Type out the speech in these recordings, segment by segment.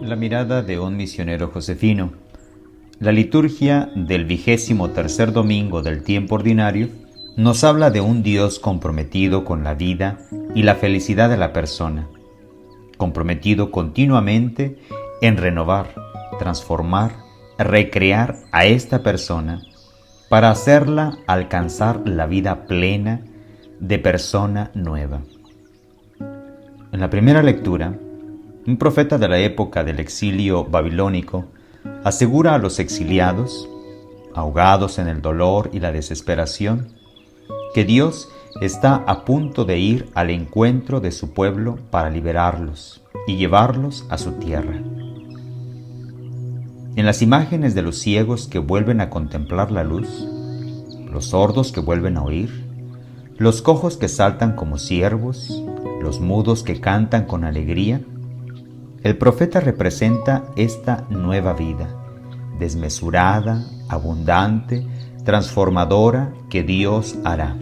La mirada de un misionero josefino. La liturgia del 23º domingo del tiempo ordinario nos habla de un Dios comprometido con la vida y la felicidad de la persona, comprometido continuamente en renovar, transformar, recrear a esta persona para hacerla alcanzar la vida plena de persona nueva. En la primera lectura, un profeta de la época del exilio babilónico asegura a los exiliados, ahogados en el dolor y la desesperación, que Dios está a punto de ir al encuentro de su pueblo para liberarlos y llevarlos a su tierra. En las imágenes de los ciegos que vuelven a contemplar la luz, los sordos que vuelven a oír, los cojos que saltan como ciervos, los mudos que cantan con alegría, el profeta representa esta nueva vida, desmesurada, abundante, transformadora que Dios hará.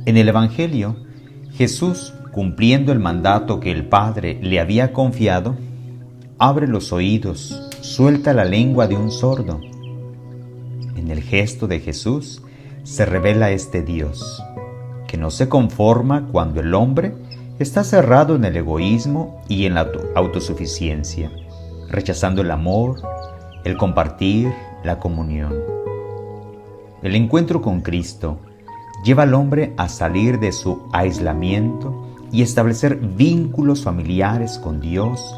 En el Evangelio, Jesús, cumpliendo el mandato que el Padre le había confiado, abre los oídos, suelta la lengua de un sordo. En el gesto de Jesús se revela este Dios, que no se conforma cuando el hombre está cerrado en el egoísmo y en la autosuficiencia, rechazando el amor, el compartir, la comunión. El encuentro con Cristo lleva al hombre a salir de su aislamiento y establecer vínculos familiares con Dios,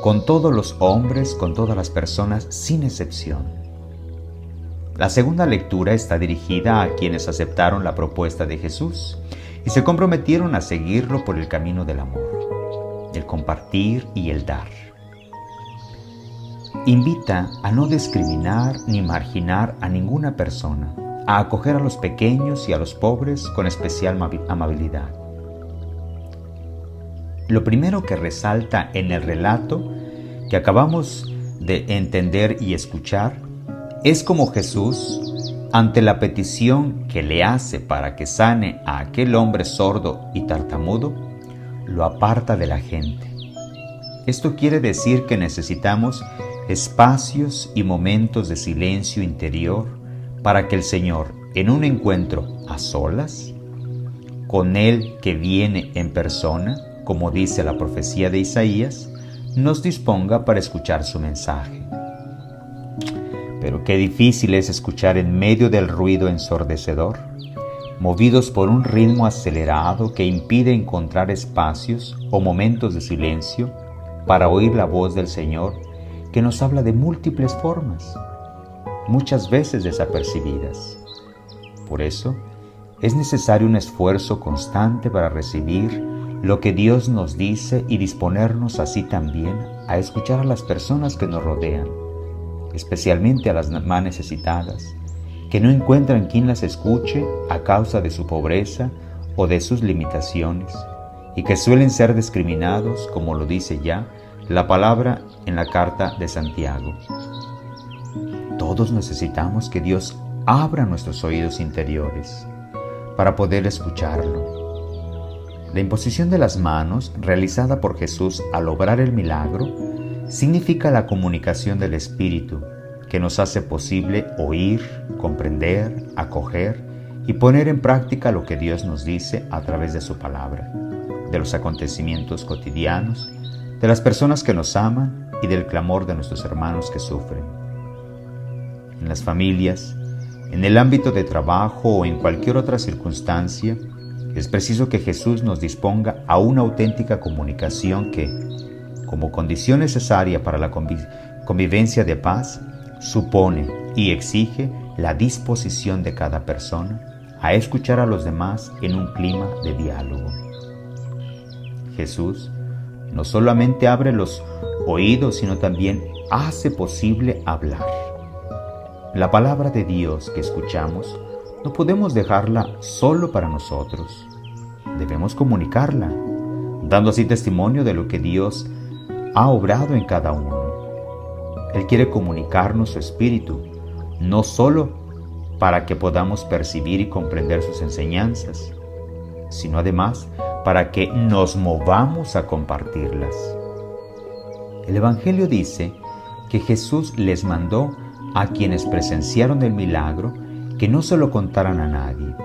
con todos los hombres, con todas las personas, sin excepción. La segunda lectura está dirigida a quienes aceptaron la propuesta de Jesús y se comprometieron a seguirlo por el camino del amor, el compartir y el dar. Invita a no discriminar ni marginar a ninguna persona, a acoger a los pequeños y a los pobres con especial amabilidad. Lo primero que resalta en el relato que acabamos de entender y escuchar es cómo Jesús, ante la petición que le hace para que sane a aquel hombre sordo y tartamudo, lo aparta de la gente. Esto quiere decir que necesitamos espacios y momentos de silencio interior para que el Señor, en un encuentro a solas, con Él que viene en persona, como dice la profecía de Isaías, nos disponga para escuchar su mensaje. Pero qué difícil es escuchar en medio del ruido ensordecedor, movidos por un ritmo acelerado que impide encontrar espacios o momentos de silencio para oír la voz del Señor que nos habla de múltiples formas, muchas veces desapercibidas. Por eso, es necesario un esfuerzo constante para recibir lo que Dios nos dice y disponernos así también a escuchar a las personas que nos rodean, especialmente a las más necesitadas, que no encuentran quien las escuche a causa de su pobreza o de sus limitaciones, y que suelen ser discriminados, como lo dice ya la palabra en la carta de Santiago. Todos necesitamos que Dios abra nuestros oídos interiores para poder escucharlo. La imposición de las manos, realizada por Jesús al obrar el milagro, significa la comunicación del Espíritu, que nos hace posible oír, comprender, acoger y poner en práctica lo que Dios nos dice a través de su palabra, de los acontecimientos cotidianos, de las personas que nos aman y del clamor de nuestros hermanos que sufren. En las familias, en el ámbito de trabajo o en cualquier otra circunstancia, es preciso que Jesús nos disponga a una auténtica comunicación que, como condición necesaria para la convivencia de paz, supone y exige la disposición de cada persona a escuchar a los demás en un clima de diálogo. Jesús no solamente abre los oídos, sino también hace posible hablar. La palabra de Dios que escuchamos no podemos dejarla solo para nosotros. Debemos comunicarla, dando así testimonio de lo que Dios ha obrado en cada uno. Él quiere comunicarnos su espíritu, no solo para que podamos percibir y comprender sus enseñanzas, sino además para que nos movamos a compartirlas. El Evangelio dice que Jesús les mandó a quienes presenciaron el milagro que no se lo contaran a nadie.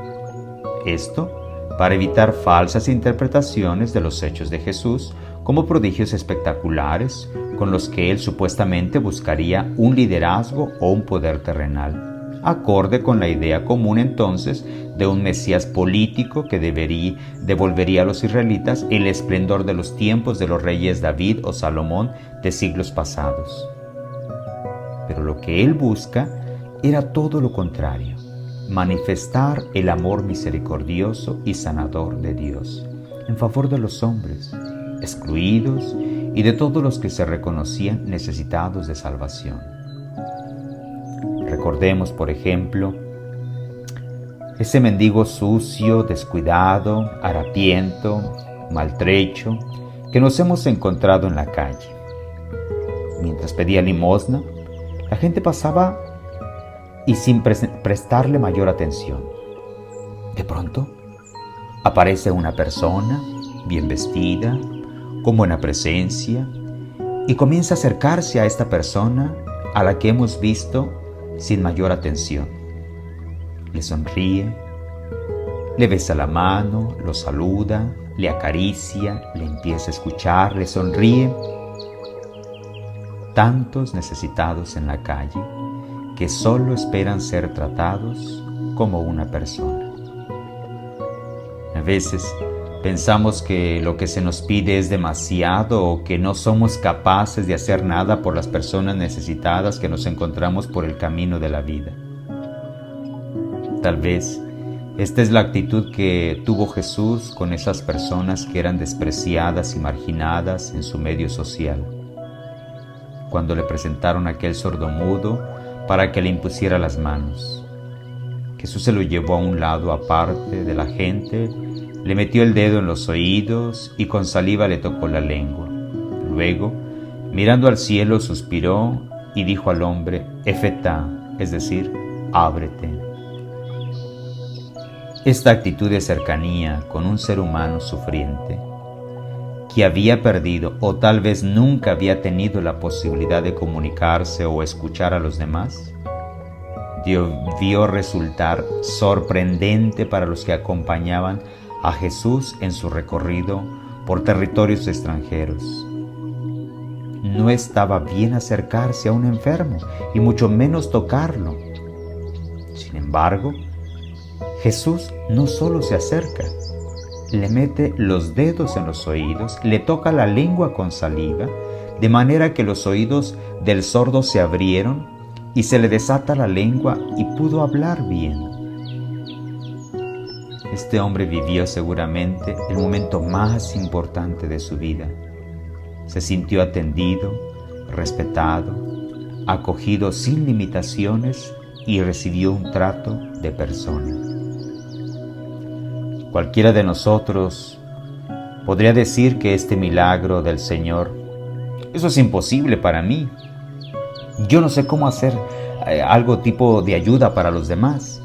Esto para evitar falsas interpretaciones de los hechos de Jesús como prodigios espectaculares con los que él supuestamente buscaría un liderazgo o un poder terrenal, acorde con la idea común entonces de un Mesías político que devolvería a los israelitas el esplendor de los tiempos de los reyes David o Salomón de siglos pasados. Pero lo que él busca era todo lo contrario: manifestar el amor misericordioso y sanador de Dios en favor de los hombres excluidos y de todos los que se reconocían necesitados de salvación. Recordemos, por ejemplo, ese mendigo sucio, descuidado, harapiento, maltrecho que nos hemos encontrado en la calle. Mientras pedía limosna, la gente pasaba y sin prestarle mayor atención. De pronto, aparece una persona bien vestida, con buena presencia, y comienza a acercarse a esta persona a la que hemos visto sin mayor atención. Le sonríe, le besa la mano, lo saluda, le acaricia, le empieza a escuchar, le sonríe. Tantos necesitados en la calle que solo esperan ser tratados como una persona. A veces pensamos que lo que se nos pide es demasiado o que no somos capaces de hacer nada por las personas necesitadas que nos encontramos por el camino de la vida. Tal vez esta es la actitud que tuvo Jesús con esas personas que eran despreciadas y marginadas en su medio social. Cuando le presentaron a aquel sordomudo para que le impusiera las manos, Jesús se lo llevó a un lado aparte de la gente, le metió el dedo en los oídos y con saliva le tocó la lengua. Luego, mirando al cielo, suspiró y dijo al hombre: Efetá, es decir, ábrete. Esta actitud de cercanía con un ser humano sufriente, que había perdido o tal vez nunca había tenido la posibilidad de comunicarse o escuchar a los demás, debió resultar sorprendente para los que acompañaban a Jesús en su recorrido por territorios extranjeros. No estaba bien acercarse a un enfermo y mucho menos tocarlo. Sin embargo, Jesús no solo se acerca, le mete los dedos en los oídos, le toca la lengua con saliva, de manera que los oídos del sordo se abrieron y se le desata la lengua y pudo hablar bien. Este hombre vivió seguramente el momento más importante de su vida. Se sintió atendido, respetado, acogido sin limitaciones y recibió un trato de persona. Cualquiera de nosotros podría decir que este milagro del Señor, eso es imposible para mí. Yo no sé cómo hacer algo tipo de ayuda para los demás.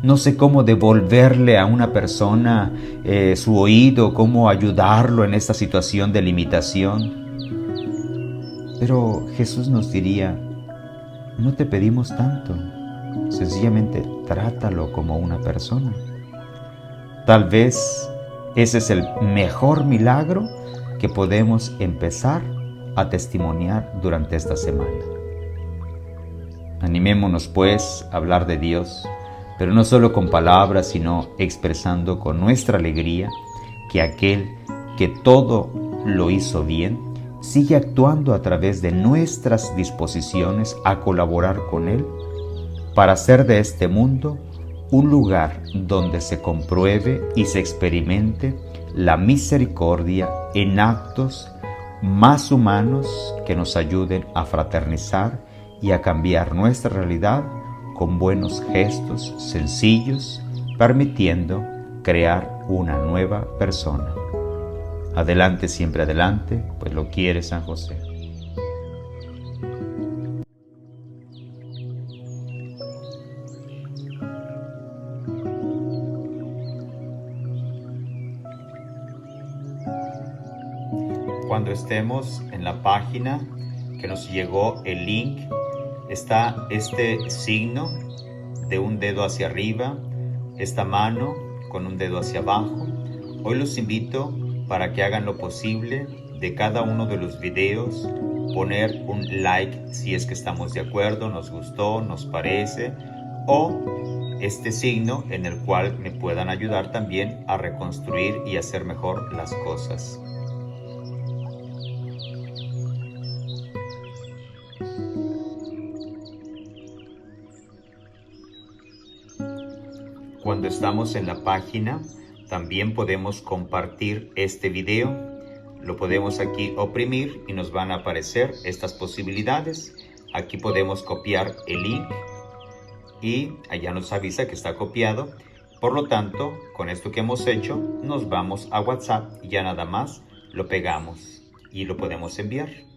No sé cómo devolverle a una persona su oído, cómo ayudarlo en esta situación de limitación. Pero Jesús nos diría: no te pedimos tanto, sencillamente trátalo como una persona. Tal vez ese es el mejor milagro que podemos empezar a testimoniar durante esta semana. Animémonos pues a hablar de Dios, pero no solo con palabras, sino expresando con nuestra alegría que aquel que todo lo hizo bien, sigue actuando a través de nuestras disposiciones a colaborar con Él para hacer de este mundo un lugar donde se compruebe y se experimente la misericordia en actos más humanos que nos ayuden a fraternizar y a cambiar nuestra realidad con buenos gestos sencillos, permitiendo crear una nueva persona. Adelante, siempre adelante, pues lo quiere San José. Cuando estemos en la página que nos llegó el link, está este signo de un dedo hacia arriba, esta mano con un dedo hacia abajo. Hoy los invito para que hagan lo posible de cada uno de los videos, poner un like si es que estamos de acuerdo, nos gustó, nos parece, o este signo en el cual me puedan ayudar también a reconstruir y hacer mejor las cosas. Cuando estamos en la página, también podemos compartir este video. Lo podemos aquí oprimir y nos van a aparecer estas posibilidades. Aquí podemos copiar el link y allá nos avisa que está copiado. Por lo tanto, con esto que hemos hecho, nos vamos a WhatsApp y ya nada más lo pegamos y lo podemos enviar.